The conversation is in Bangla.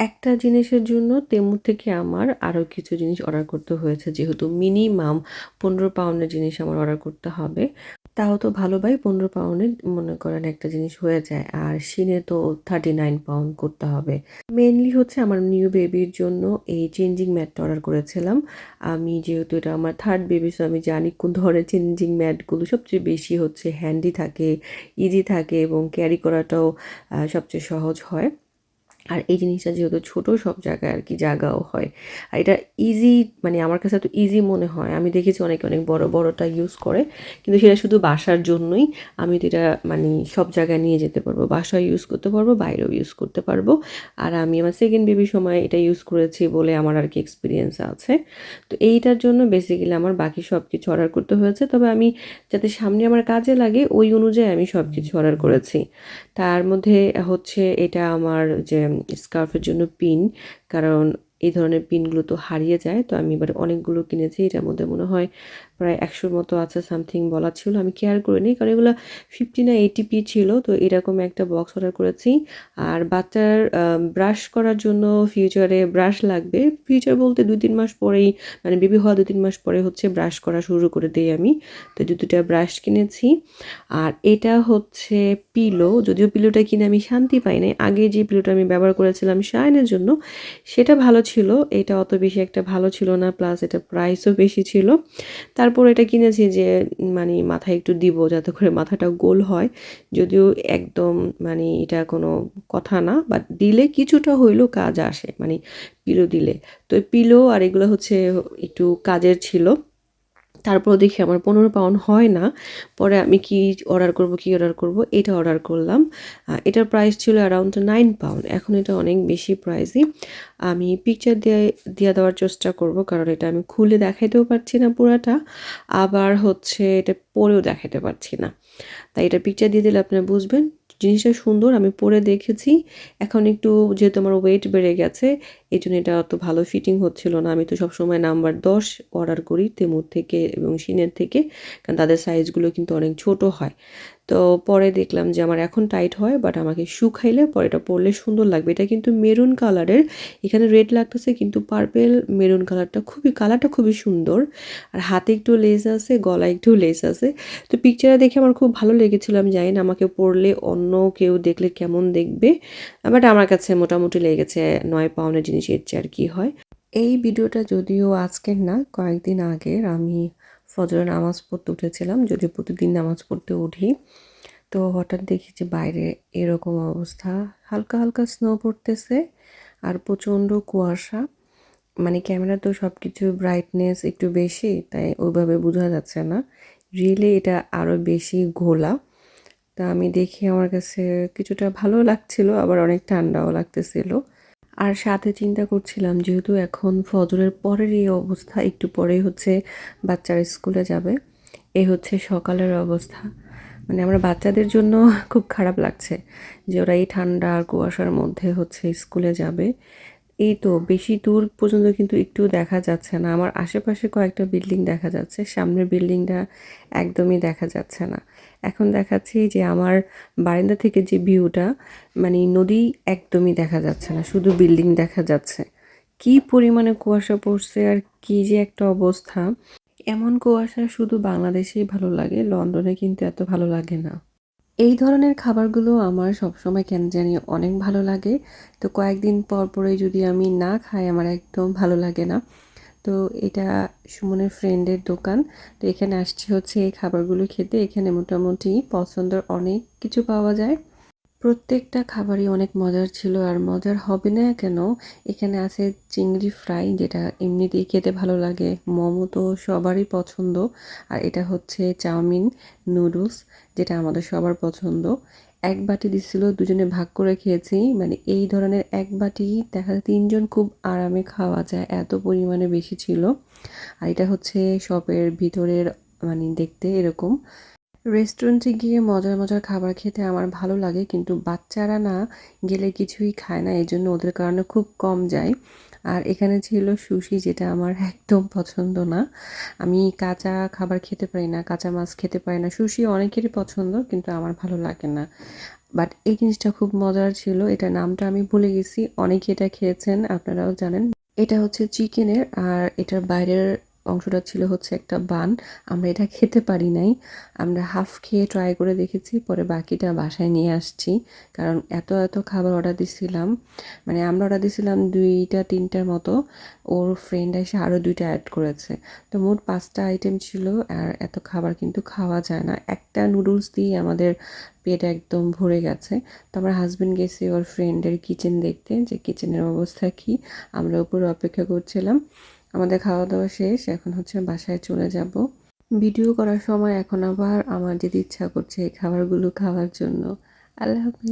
একটা জিনিসের জন্য তেমু থেকে আমার আরও কিছু জিনিস অর্ডার করতে হয়েছে, যেহেতু মিনিমাম 15 পাউন্ডের জিনিস আমার অর্ডার করতে হবে। তাও তো ভালো ভাই, 15 পাউন্ডে মনে করেন একটা জিনিস হয়ে যায়, আর সিনে তো 39 পাউন্ড করতে হবে। মেনলি হচ্ছে আমার নিউ বেবির জন্য এই চেঞ্জিং ম্যাটটা অর্ডার করেছিলাম। আমি যেহেতু এটা আমার থার্ড বেবি, সো আমি জানি কোন ধরনের চেঞ্জিং ম্যাটগুলো সবচেয়ে বেশি হচ্ছে হ্যান্ডি থাকে, ইজি থাকে এবং ক্যারি করাটাও সবচেয়ে সহজ হয়। আর এই জিনিসটা যেহেতু ছোট, সব জায়গায় আর কি জায়গাও হয়। আর এটা ইজি, মানে আমার কাছে তো ইজি মনে হয়। আমি দেখেছি অনেকে অনেক বড় বড়টা ইউজ করে, কিন্তু সেটা শুধু বাসার জন্যই। আমি তো এটা মানে সব জায়গায় নিয়ে যেতে পারবো, বাসায় ইউজ করতে পারবো, বাইরেও ইউজ করতে পারবো। আর আমি আমার সেকেন্ড বেবির সময় এটা ইউজ করেছি বলে আমার আর কি এক্সপিরিয়েন্স আছে। তো এইটার জন্য বেসিক্যালি আমার বাকি সব কিছু অর্ডার করতে হয়েছে, তবে আমি যাতে সামনে আমার কাজে লাগে ওই অনুযায়ী আমি সব কিছু অর্ডার করেছি। তার মধ্যে হচ্ছে এটা আমার যে স্কার্ফের জন্য পিন, কারণ এই ধরনের পিনগুলো তো হারিয়ে যায়। তো আমি এবার অনেকগুলো কিনেছি, এটার মধ্যে মনে হয় প্রায় 100-র মতো আছে, সামথিং বলা ছিল, আমি কেয়ার করিনি কারণ এগুলো 50 না 80 পি ছিল। তো এরকম একটা বক্স অর্ডার করেছি। আর বাচ্চার ব্রাশ করার জন্য ফিউচারে ব্রাশ লাগবে। ফিউচার বলতে 2-3 মাস পরেই, মানে বেবি হওয়া 2-3 মাস পরে হচ্ছে ব্রাশ করা শুরু করে দিই আমি। তো 2টা ব্রাশ কিনেছি। আর এটা হচ্ছে পিলো, যদিও পিলোটা কিনে আমি শান্তি পাই নাই। আগে যে পিলোটা আমি ব্যবহার করেছিলাম শাইনের জন্য, সেটা ভালো ছিল। এটা অত বেশি একটা ভালো ছিল না, প্লাস এটা প্রাইসও বেশি ছিল। তারপর এটা কিনেছি যে মানে মাথায় একটু দিব যাতে করে মাথাটা গোল হয়। যদিও একদম মানে এটা কোনো কথা না, বাট দিলে কিছুটা হইলেও কাজ আসে, মানে পিলো দিলে। তো পিলো আর এগুলো হচ্ছে একটু কাজের ছিল। তারপর দেখি আমার 15 পাউন্ড হয় না। পরে আমি কি অর্ডার করব, এটা অর্ডার করলাম। এটার প্রাইস ছিল অ্যারাউন্ড 9 পাউন্ড। এখন এটা অনেক বেশি প্রাইসই। আমি পিকচার দিয়ে দেওয়ার চেষ্টা করব, কারণ এটা আমি খুলে দেখাইতেও পারছি না পুরাটা, আবার হচ্ছে এটা পরেও দেখাতে পারছি না। তাই এটা পিকচার দিয়ে দিলে আপনারা বুঝবেন। জিনিসটা সুন্দর, আমি পরে দেখেছি। এখন একটু যেহেতু আমার ওয়েট বেড়ে গেছে, এই জন্য এটা অত ভালো ফিটিং হচ্ছিল না। আমি তো সবসময় নাম্বার 10 অর্ডার করি তেমুর থেকে এবং সিনের থেকে, কারণ তাদের সাইজগুলো কিন্তু অনেক ছোট হয়। তো পরে দেখলাম যে আমার এখন টাইট হয়, বাট আমাকে শুকাইলে পরে এটা পরলে সুন্দর লাগবে। এটা কিন্তু মেরুন কালারের, এখানে রেড লাগতেছে কিন্তু পার্পেল মেরুন কালারটা খুবই সুন্দর। আর হাতে একটু লেস আছে, গলায় একটু লেস আছে। তো পিকচারে দেখে আমার খুব ভালো লেগেছিল। আমি জানি না আমাকে পরলে অন্য কেউ দেখলে কেমন দেখবে, বাট আমার কাছে মোটামুটি লেগেছে। 9 পাউন্ডের জিনিস এর চেয়ে আর কি হয়। এই ভিডিওটা যদিও আজকের না, কয়েকদিন আগের। আমি ফজরের নামাজ পড়তে উঠেছিলাম, যদিও প্রতিদিন নামাজ পড়তে উঠি। তো হঠাৎ দেখি যে বাইরে এরকম অবস্থা, হালকা হালকা স্নো পড়তেছে আর প্রচণ্ড কুয়াশা। মানে ক্যামেরা তো সব কিছু ব্রাইটনেস একটু বেশি, তাই ওইভাবে বোঝা যাচ্ছে না। রিয়েলি এটা আরও বেশি ঘোলা। তা আমি দেখি আমার কাছে কিছুটা ভালো লাগছিল, আবার অনেক ঠান্ডাও লাগতেছিল। আর সাথে চিন্তা করছিলাম, যেহেতু এখন ফজরের পরের এই অবস্থা, একটু পরেই হচ্ছে বাচ্চারা স্কুলে যাবে। এই হচ্ছে সকালের অবস্থা। মানে আমার বাচ্চাদের জন্য খুব খারাপ লাগছে যে ওরা এই ঠান্ডা আর কুয়াশার মধ্যে হচ্ছে স্কুলে যাবে। এই তো বেশি দূর পর্যন্ত কিন্তু একটু দেখা যাচ্ছে না। আমার আশেপাশে কয়েকটা বিল্ডিং দেখা যাচ্ছে, সামনের বিল্ডিংটা একদমই দেখা যাচ্ছে না। এখন দেখাচ্ছি যে আমার বারান্দা থেকে যে ভিউটা, মানে নদী একদমই দেখা যাচ্ছে না, শুধু বিল্ডিং দেখা যাচ্ছে। কি পরিমাণে কুয়াশা পড়ছে আর কি যে একটা অবস্থা! এমন কুয়াশা শুধু বাংলাদেশেই ভালো লাগে, লন্ডনে কিন্তু এত ভালো লাগে না। এই ধরনের খাবারগুলো আমার সবসময় কেন জানি অনেক ভালো লাগে। তো কয়েকদিন পর পরে যদি আমি না খাই আমার একদম ভালো লাগে না। তো এটা সুমনের ফ্রেন্ডের দোকান। তো এখানে আসছি হচ্ছে এই খাবারগুলো খেতে। এখানে মোটামুটি পছন্দের অনেক কিছু পাওয়া যায়। প্রত্যেকটা খাবারই অনেক মজার ছিল, আর মজার হবে না কেন? এখানে আছে চিংড়ি ফ্রাই, যেটা এমনিতেই খেতে ভালো লাগে। মোমো তো সবারই পছন্দ। আর এটা হচ্ছে চাউমিন নুডলস, যেটা আমাদের সবার পছন্দ। এক বাটি দিছিল, দুজনে ভাগ করে খেয়েছি। মানে এই ধরনের এক বাটি দেখা যায় 3 জন খুব আরামে খাওয়া যায়, এত পরিমাণে বেশি ছিল। আর এটা হচ্ছে শপের ভিতরের, মানে দেখতে এরকম। রেস্টুরেন্টে গিয়ে মজার মজার খাবার খেতে আমার ভালো লাগে, কিন্তু বাচ্চারা না গেলে কিছুই খায় না, এই জন্য ওদের কারণে খুব কম যায়। আর এখানে ছিল সুশি, যেটা আমার একদম পছন্দ না। আমি কাঁচা খাবার খেতে পারি না, কাঁচা মাছ খেতে পারি না। সুশি অনেকেরই পছন্দ, কিন্তু আমার ভালো লাগে না। বাট এই জিনিসটা খুব মজার ছিল। এটার নামটা আমি ভুলে গেছি। অনেকে এটা খেয়েছেন, আপনারাও জানেন। এটা হচ্ছে চিকেনের, আর এটার বাইরের অংশটা ছিল হচ্ছে একটা বান। আমরা এটা খেতে পারি নাই। আমরা হাফ খেয়ে ট্রাই করে দেখেছি, পরে বাকিটা বাসায় নিয়ে আসছি। কারণ এত খাবার অর্ডার দিছিলাম, মানে আমরা অর্ডার দিছিলাম ২টা ৩টার মতো, ওর ফ্রেন্ড এসে আরও ২টা অ্যাড করেছে। তো মোট ৫টা আইটেম ছিল, আর এত খাবার কিন্তু খাওয়া যায় না। একটা নুডলস দিয়ে আমাদের পেট একদম ভরে গেছে। তো আমার হাজবেন্ড গেছে ওর ফ্রেন্ডের কিচেন দেখতে, যে কিচেনের অবস্থা কী। আমরা উপরে অপেক্ষা করছিলাম। আমাদের খাওয়া দাওয়া শেষ, এখন হচ্ছে বাসায় চলে যাব। ভিডিও করার সময় এখন আবার আমার যেতে ইচ্ছা করছে এই খাবারগুলো খাওয়ার জন্য। আল্লাহ হাফেজ।